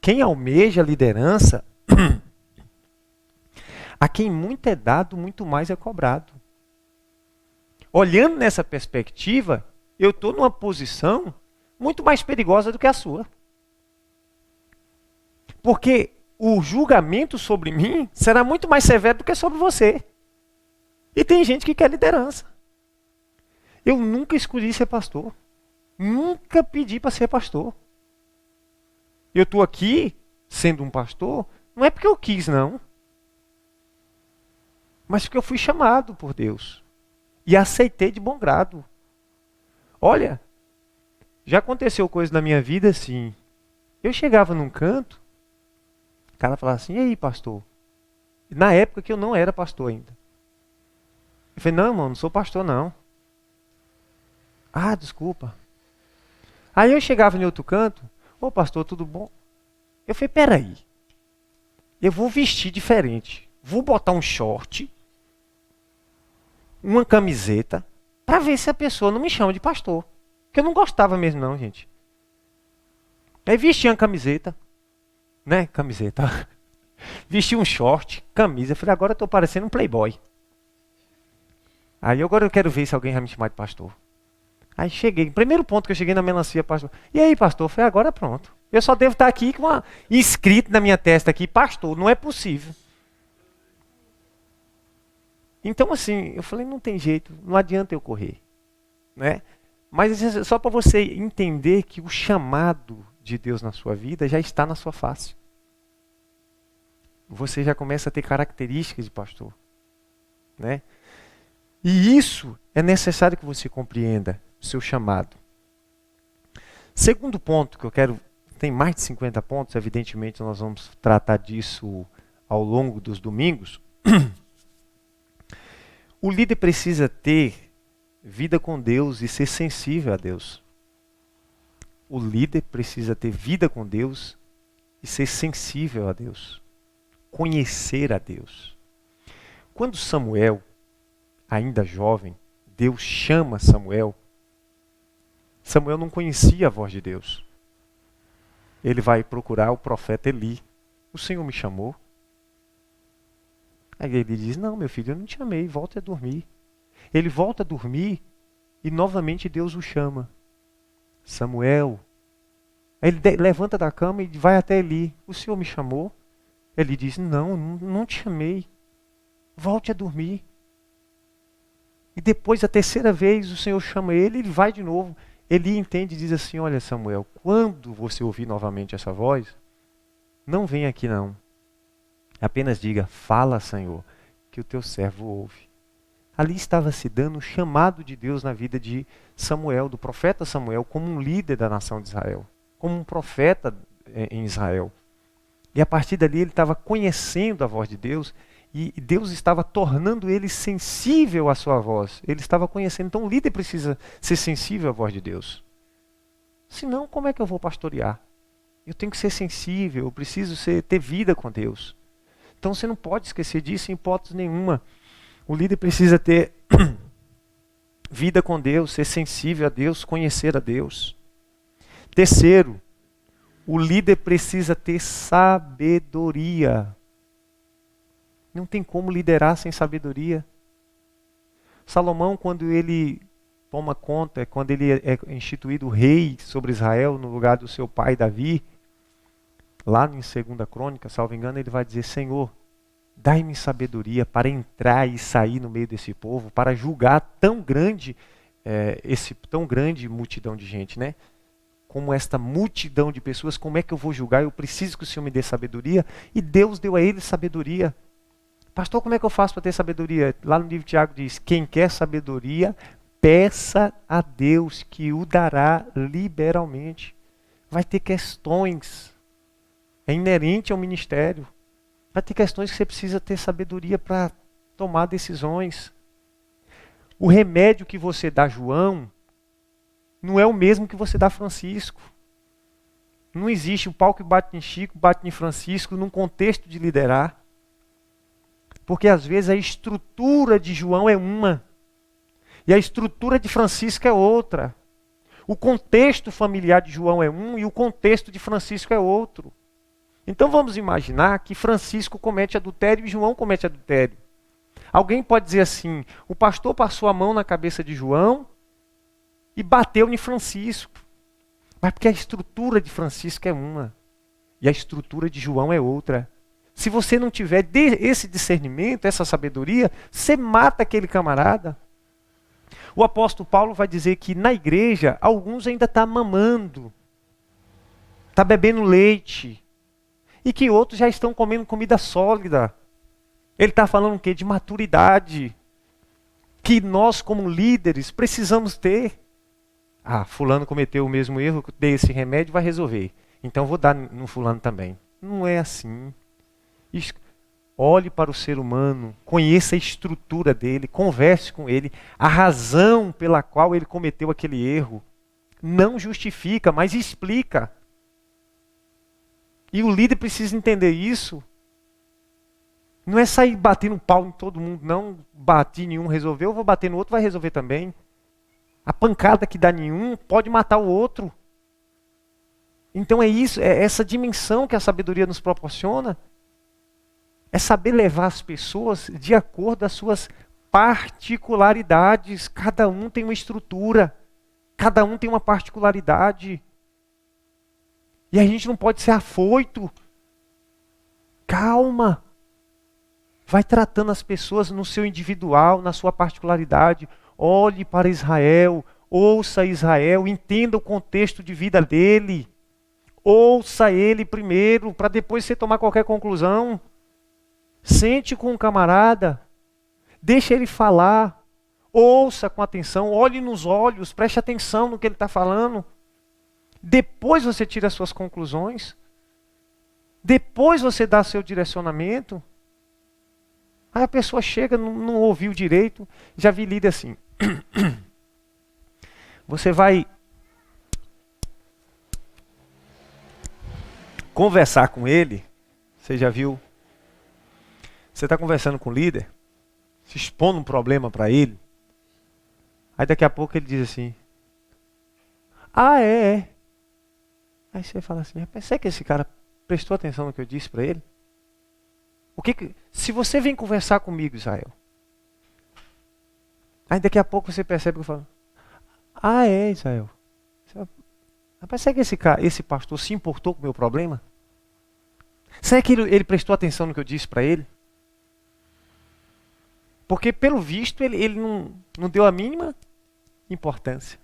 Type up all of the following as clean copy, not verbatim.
quem almeja a liderança, a quem muito é dado, muito mais é cobrado. Olhando nessa perspectiva, eu estou numa posição muito mais perigosa do que a sua. Porque o julgamento sobre mim será muito mais severo do que sobre você. E tem gente que quer liderança. Eu nunca escolhi ser pastor. Nunca pedi para ser pastor. Eu estou aqui, sendo um pastor, não é porque eu quis, não. Mas porque eu fui chamado por Deus. E aceitei de bom grado. Olha, já aconteceu coisa na minha vida assim. Eu chegava num canto, o cara falava assim, e aí, pastor? Na época que eu não era pastor ainda. Eu falei, não, irmão, não sou pastor, não. Ah, desculpa. Aí eu chegava em outro canto, ô pastor, tudo bom? Eu falei, peraí, eu vou vestir diferente. Vou botar um short, uma camiseta, para ver se a pessoa não me chama de pastor. Porque eu não gostava mesmo não, gente. Aí vesti uma camiseta, né? Camiseta. Vesti um short, camisa. Eu falei, agora eu estou parecendo um playboy. Aí agora eu quero ver se alguém vai me chamar de pastor. Aí cheguei, primeiro ponto que eu cheguei na melancia, pastor. E aí, pastor? Eu falei, agora pronto. Eu só devo estar aqui com uma escrito na minha testa aqui, pastor, não é possível. Então assim, eu falei, não tem jeito, não adianta eu correr. Né? Mas só para você entender que o chamado de Deus na sua vida já está na sua face. Você já começa a ter características de pastor. Né? E isso é necessário que você compreenda o seu chamado. Segundo ponto que eu quero, tem mais de 50 pontos, evidentemente nós vamos tratar disso ao longo dos domingos. O líder precisa ter vida com Deus e ser sensível a Deus. O líder precisa ter vida com Deus e ser sensível a Deus. Conhecer a Deus. Quando Samuel, ainda jovem, Deus chama Samuel, Samuel não conhecia a voz de Deus. Ele vai procurar o profeta Eli. O Senhor me chamou. Aí ele diz, não, meu filho, eu não te chamei, volta a dormir. Ele volta a dormir e novamente Deus o chama. Samuel. Aí ele levanta da cama e vai até Eli. O Senhor me chamou? Ele diz, não te chamei. Volte a dormir. E depois, a terceira vez, o Senhor chama ele vai de novo. Eli entende e diz assim, olha Samuel, quando você ouvir novamente essa voz, não venha aqui não. Apenas diga, fala Senhor, que o teu servo ouve. Ali estava se dando o chamado de Deus na vida de Samuel, do profeta Samuel, como um líder da nação de Israel, como um profeta em Israel. E a partir dali ele estava conhecendo a voz de Deus e Deus estava tornando ele sensível à sua voz. Ele estava conhecendo. Então o líder precisa ser sensível à voz de Deus. Senão, como é que eu vou pastorear? Eu tenho que ser sensível, eu preciso ter vida com Deus. Então você não pode esquecer disso em hipótese nenhuma. O líder precisa ter vida com Deus, ser sensível a Deus, conhecer a Deus. Terceiro, o líder precisa ter sabedoria. Não tem como liderar sem sabedoria. Salomão, quando ele toma conta, quando ele é instituído rei sobre Israel, no lugar do seu pai Davi, lá em 2 Crônica, salvo engano, ele vai dizer, Senhor, dai-me sabedoria para entrar e sair no meio desse povo, para julgar tão grande multidão de gente, né? Como esta multidão de pessoas, como é que eu vou julgar? Eu preciso que o Senhor me dê sabedoria. E Deus deu a ele sabedoria. Pastor, como é que eu faço para ter sabedoria? Lá no livro de Tiago diz, quem quer sabedoria, peça a Deus que o dará liberalmente. Vai ter questões, é inerente ao ministério. Vai ter questões que você precisa ter sabedoria para tomar decisões. O remédio que você dá a João não é o mesmo que você dá a Francisco. Não existe o pau que bate em Chico, bate em Francisco, num contexto de liderar. Porque às vezes a estrutura de João é uma, e a estrutura de Francisco é outra. O contexto familiar de João é um, e o contexto de Francisco é outro. Então vamos imaginar que Francisco comete adultério e João comete adultério. Alguém pode dizer assim, o pastor passou a mão na cabeça de João e bateu em Francisco. Mas porque a estrutura de Francisco é uma e a estrutura de João é outra. Se você não tiver esse discernimento, essa sabedoria, você mata aquele camarada. O apóstolo Paulo vai dizer que na igreja, alguns ainda estão mamando, estão bebendo leite, e que outros já estão comendo comida sólida. Ele está falando o quê? De maturidade, que nós como líderes precisamos ter. Ah, fulano cometeu o mesmo erro, dei esse remédio, vai resolver. Então vou dar no fulano também. Não é assim. Olhe para o ser humano, conheça a estrutura dele, converse com ele, a razão pela qual ele cometeu aquele erro. Não justifica, mas explica. E o líder precisa entender isso. Não é sair batendo pau em todo mundo, não. Bati em um, resolveu, eu vou bater no outro, vai resolver também. A pancada que dá em um pode matar o outro. Então é isso, é essa dimensão que a sabedoria nos proporciona. É saber levar as pessoas de acordo às suas particularidades. Cada um tem uma estrutura, cada um tem uma particularidade. E a gente não pode ser afoito. Calma. Vai tratando as pessoas no seu individual, na sua particularidade. Olhe para Israel, ouça Israel, entenda o contexto de vida dele. Ouça ele primeiro, para depois você tomar qualquer conclusão. Sente com o camarada, deixa ele falar, ouça com atenção, olhe nos olhos, preste atenção no que ele está falando. Depois você tira as suas conclusões. Depois você dá seu direcionamento. Aí a pessoa chega, não ouviu direito. Já vi líder assim. Você vai conversar com ele. Você já viu? Você está conversando com o líder, se expondo um problema para ele. Aí daqui a pouco ele diz assim, ah, é. Aí você fala assim, rapaz, será que esse cara prestou atenção no que eu disse para ele? Se você vem conversar comigo, Israel, aí daqui a pouco você percebe que eu falo, ah, é, Israel. Rapaz, será que esse pastor se importou com o meu problema? Será que ele prestou atenção no que eu disse para ele? Porque, pelo visto, ele não deu a mínima importância.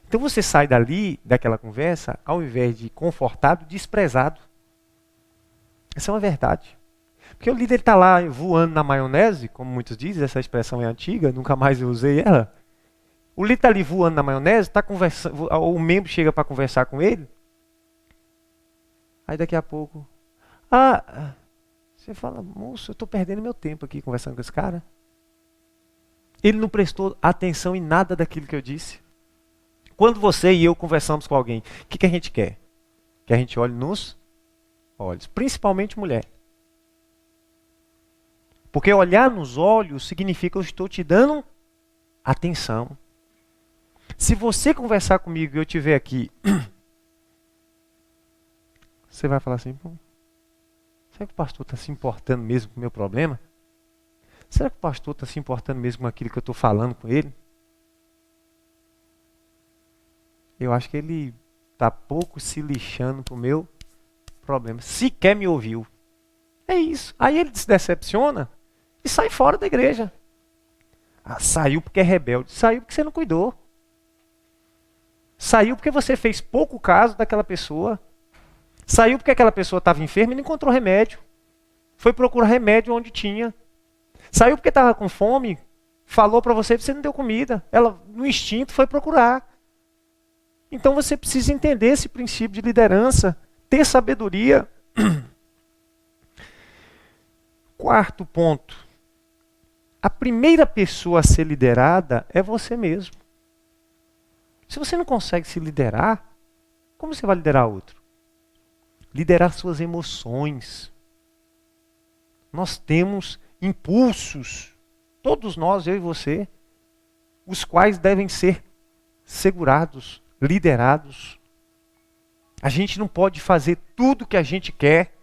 Então você sai daquela conversa, ao invés de confortado, desprezado. Essa é uma verdade. Porque o líder está lá voando na maionese, como muitos dizem, essa expressão é antiga, nunca mais eu usei ela. O líder está ali voando na maionese, tá conversando, o membro chega para conversar com ele. Aí daqui a pouco, você fala, moço, eu estou perdendo meu tempo aqui conversando com esse cara. Ele não prestou atenção em nada daquilo que eu disse. Quando você e eu conversamos com alguém, o que a gente quer? Que a gente olhe nos olhos, principalmente mulher. Porque olhar nos olhos significa que eu estou te dando atenção. Se você conversar comigo e eu estiver aqui, você vai falar assim, será que o pastor está se importando mesmo com o meu problema? Será que o pastor está se importando mesmo com aquilo que eu estou falando com ele? Eu acho que ele está pouco se lixando para o meu problema. Sequer me ouviu. É isso. Aí ele se decepciona e sai fora da igreja. Saiu porque é rebelde. Saiu porque você não cuidou. Saiu porque você fez pouco caso daquela pessoa. Saiu porque aquela pessoa estava enferma e não encontrou remédio. Foi procurar remédio onde tinha. Saiu porque estava com fome, falou para você não deu comida. Ela, no instinto, foi procurar. Então você precisa entender esse princípio de liderança, ter sabedoria. Quarto ponto. A primeira pessoa a ser liderada é você mesmo. Se você não consegue se liderar, como você vai liderar outro? Liderar suas emoções. Nós temos impulsos, todos nós, eu e você, os quais devem ser segurados, liderados. A gente não pode fazer tudo o que a gente quer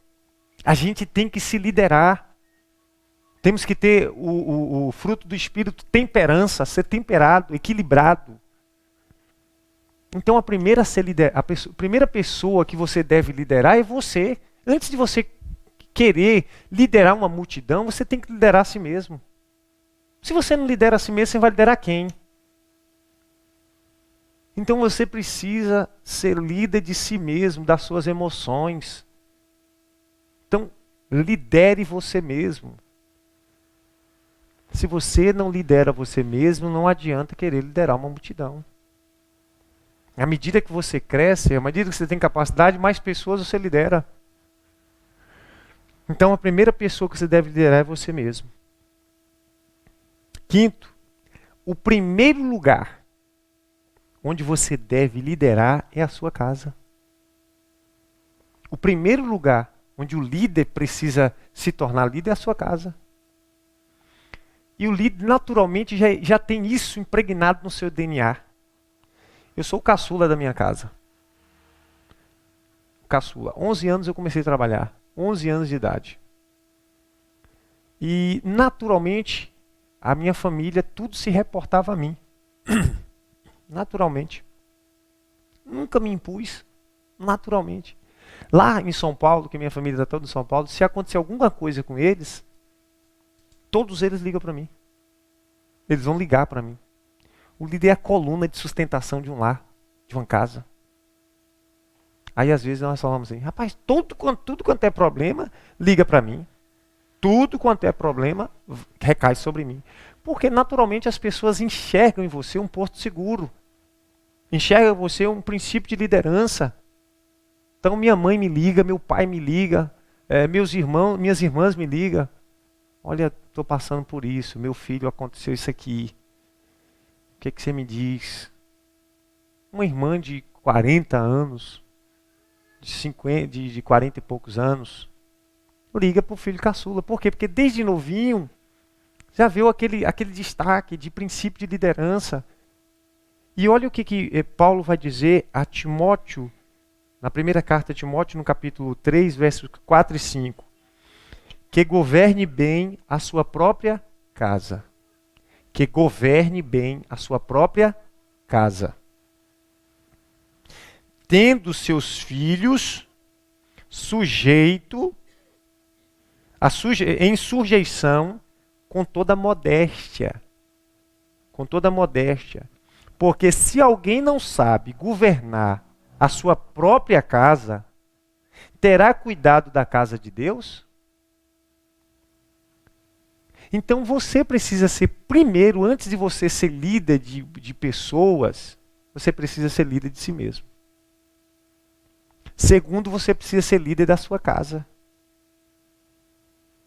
A gente tem que se liderar. Temos que ter o fruto do Espírito, temperança, ser temperado, equilibrado. Então a primeira pessoa que você deve liderar é você. Antes de você querer liderar uma multidão, você tem que liderar a si mesmo. Se você não lidera a si mesmo, você vai liderar quem? Então você precisa ser líder de si mesmo, das suas emoções. Então, lidere você mesmo. Se você não lidera você mesmo, não adianta querer liderar uma multidão. À medida que você cresce, à medida que você tem capacidade, mais pessoas você lidera. Então a primeira pessoa que você deve liderar é você mesmo. Quinto, o primeiro lugar onde você deve liderar é a sua casa. O primeiro lugar onde o líder precisa se tornar líder é a sua casa. E o líder naturalmente já tem isso impregnado no seu DNA. Eu sou o caçula da minha casa. Caçula. 11 anos eu comecei a trabalhar. 11 anos de idade. E naturalmente a minha família tudo se reportava a mim. Naturalmente. Nunca me impus. Naturalmente. Lá em São Paulo, que minha família está toda em São Paulo, se acontecer alguma coisa com eles, todos eles ligam para mim. Eles vão ligar para mim. O líder é a coluna de sustentação de um lar, de uma casa. Aí às vezes nós falamos assim, rapaz, tudo quanto é problema, liga para mim. Tudo quanto é problema, recai sobre mim. Porque naturalmente as pessoas enxergam em você um porto seguro. Enxergam em você um princípio de liderança. Então minha mãe me liga, meu pai me liga, minhas irmãs me ligam. Olha, estou passando por isso, meu filho, aconteceu isso aqui. O que você me diz? Uma irmã de 40 anos, de 40 e poucos anos, liga para o filho caçula. Por quê? Porque desde novinho já viu aquele destaque de princípio de liderança. E olha o que Paulo vai dizer a Timóteo, na primeira carta a Timóteo, no capítulo 3, versos 4 e 5. Que governe bem a sua própria casa. Que governe bem a sua própria casa. Tendo seus filhos em sujeição com toda modéstia. Com toda modéstia. Porque se alguém não sabe governar a sua própria casa, terá cuidado da casa de Deus? Então você precisa ser primeiro, antes de você ser líder de pessoas, você precisa ser líder de si mesmo. Segundo, você precisa ser líder da sua casa.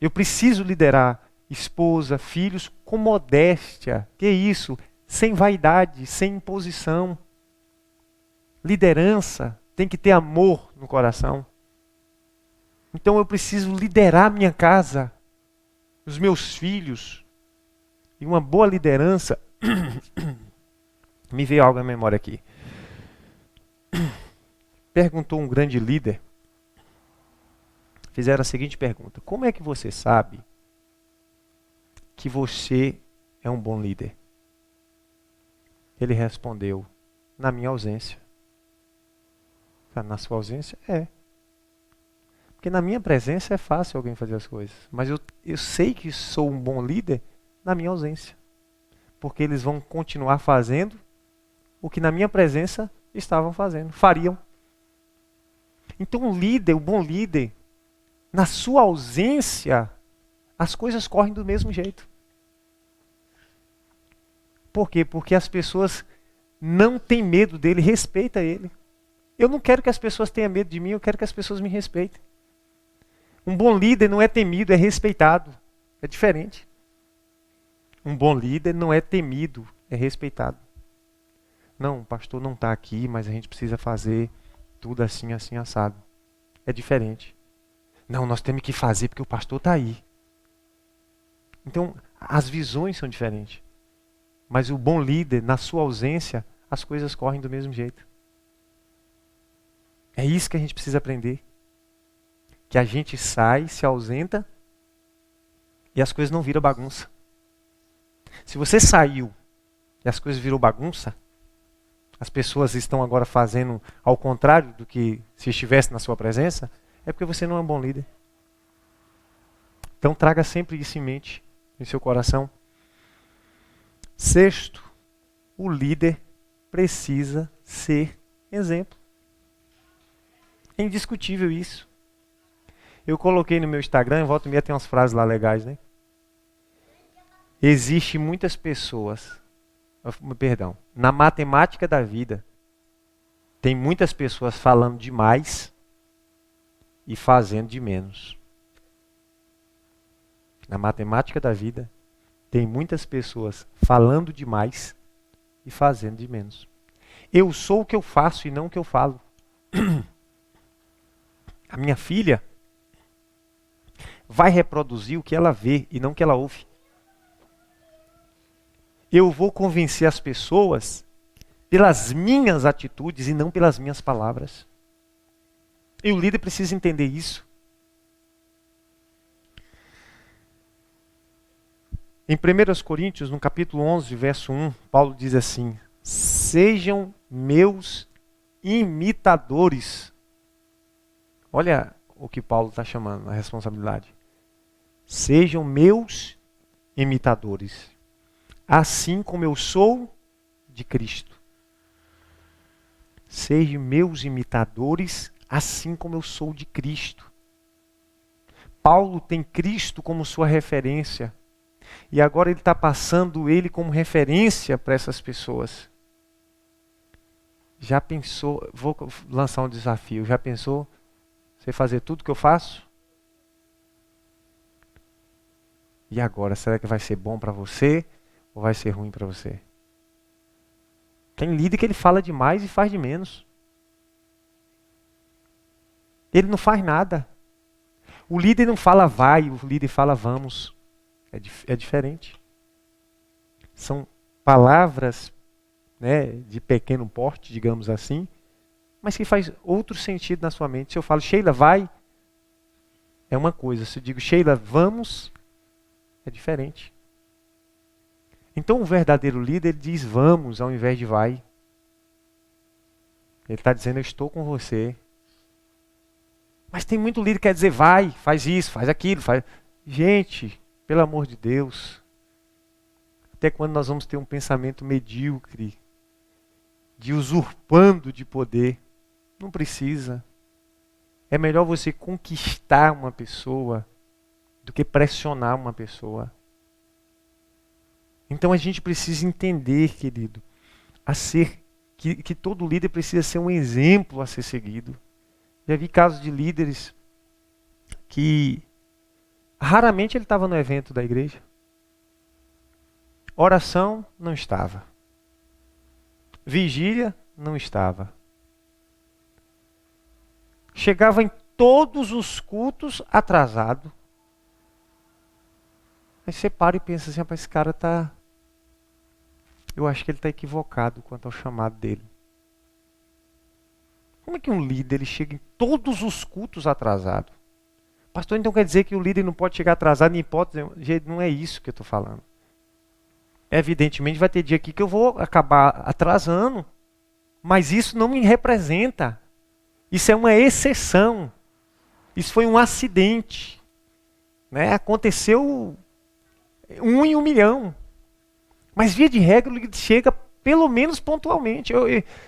Eu preciso liderar esposa, filhos com modéstia. Que isso? Sem vaidade, sem imposição. Liderança tem que ter amor no coração. Então eu preciso liderar minha casa, os meus filhos. E uma boa liderança... Me veio algo na memória aqui. Perguntou um grande líder. Fizeram a seguinte pergunta: como é que você sabe que você é um bom líder? Ele respondeu: na minha ausência. Na sua ausência? É. Porque na minha presença é fácil alguém fazer as coisas. Mas eu sei que sou um bom líder na minha ausência. Porque eles vão continuar fazendo o que na minha presença estavam fazendo, fariam. Então o bom líder, na sua ausência, as coisas correm do mesmo jeito. Por quê? Porque as pessoas não têm medo dele, respeitam ele. Eu não quero que as pessoas tenham medo de mim, eu quero que as pessoas me respeitem. Um bom líder não é temido, é respeitado. É diferente. Um bom líder não é temido, é respeitado. Não, o pastor não está aqui, mas a gente precisa fazer tudo assim, assim, assado. É diferente. Não, nós temos que fazer porque o pastor está aí. Então, as visões são diferentes. Mas o bom líder, na sua ausência, as coisas correm do mesmo jeito. É isso que a gente precisa aprender. que a gente sai, se ausenta e as coisas não viram bagunça. Se você saiu e as coisas viram bagunça, as pessoas estão agora fazendo ao contrário do que se estivesse na sua presença, é porque você não é um bom líder. Então traga sempre isso em mente, em seu coração. Sexto, o líder precisa ser exemplo. É indiscutível isso. Eu coloquei no meu Instagram, volta e meia tem umas frases lá legais, né? Existem muitas pessoas, na matemática da vida, tem muitas pessoas falando demais e fazendo de menos. Na matemática da vida, tem muitas pessoas falando demais e fazendo de menos. Eu sou o que eu faço e não o que eu falo. A minha filha vai reproduzir o que ela vê e não o que ela ouve. Eu vou convencer as pessoas pelas minhas atitudes e não pelas minhas palavras. E o líder precisa entender isso. Em 1 Coríntios, no capítulo 11, verso 1, Paulo diz assim: sejam meus imitadores. Olha o que Paulo está chamando, a responsabilidade. Sejam meus imitadores, assim como eu sou de Cristo. Sejam meus imitadores, assim como eu sou de Cristo. Paulo tem Cristo como sua referência. E agora ele está passando ele como referência para essas pessoas. Já pensou, vou lançar um desafio, já pensou você fazer tudo que eu faço? E agora, será que vai ser bom para você ou vai ser ruim para você? Tem líder que ele fala demais e faz de menos. Ele não faz nada. O líder não fala vai, o líder fala vamos. É diferente. São palavras, né, de pequeno porte, digamos assim, mas que faz outro sentido na sua mente. Se eu falo, Sheila, vai, é uma coisa. Se eu digo, Sheila, vamos, é diferente. Então o verdadeiro líder, ele diz vamos ao invés de vai. Ele está dizendo, eu estou com você. Mas tem muito líder que quer dizer vai, faz isso, faz aquilo, faz... Gente, pelo amor de Deus, até quando nós vamos ter um pensamento medíocre, de usurpando de poder? Não precisa. É melhor você conquistar uma pessoa do que pressionar uma pessoa. Então a gente precisa entender, querido, que todo líder precisa ser um exemplo a ser seguido. Já vi casos de líderes que raramente ele estava no evento da igreja. Oração, não estava. Vigília, não estava. Chegava em todos os cultos atrasado. Aí você para e pensa assim, rapaz, esse cara está... Eu acho que ele está equivocado quanto ao chamado dele. Como é que um líder ele chega em todos os cultos atrasado? Pastor, então quer dizer que o líder não pode chegar atrasado em hipótese? Gente, não é isso que eu estou falando. Evidentemente vai ter dia aqui que eu vou acabar atrasando, mas isso não me representa. Isso é uma exceção. Isso foi um acidente. Né? Aconteceu 1 em 1 milhão. Mas via de regra ele chega pelo menos pontualmente.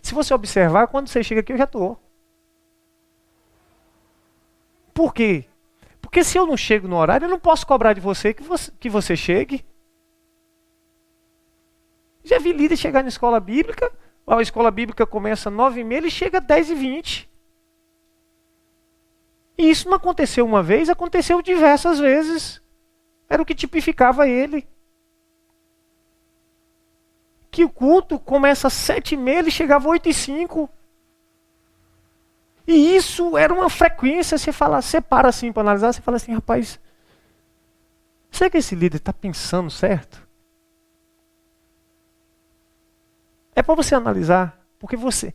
Se você observar, quando você chega aqui eu já estou. Por quê? Porque se eu não chego no horário, eu não posso cobrar de você que você chegue. Já vi líder chegar na escola bíblica, a escola bíblica começa às 9h30, ele chega às 10h20. E isso não aconteceu uma vez, aconteceu diversas vezes. Era o que tipificava ele. Que o culto começa às 7h30, ele chegava às 8h05. E isso era uma frequência, você para assim para analisar, você fala assim, rapaz, será que esse líder está pensando certo? É para você analisar, porque você,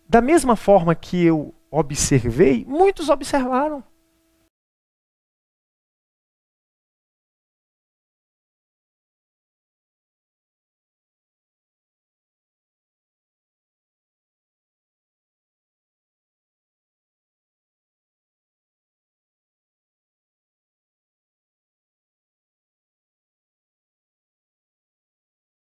da mesma forma que eu observei, muitos observaram.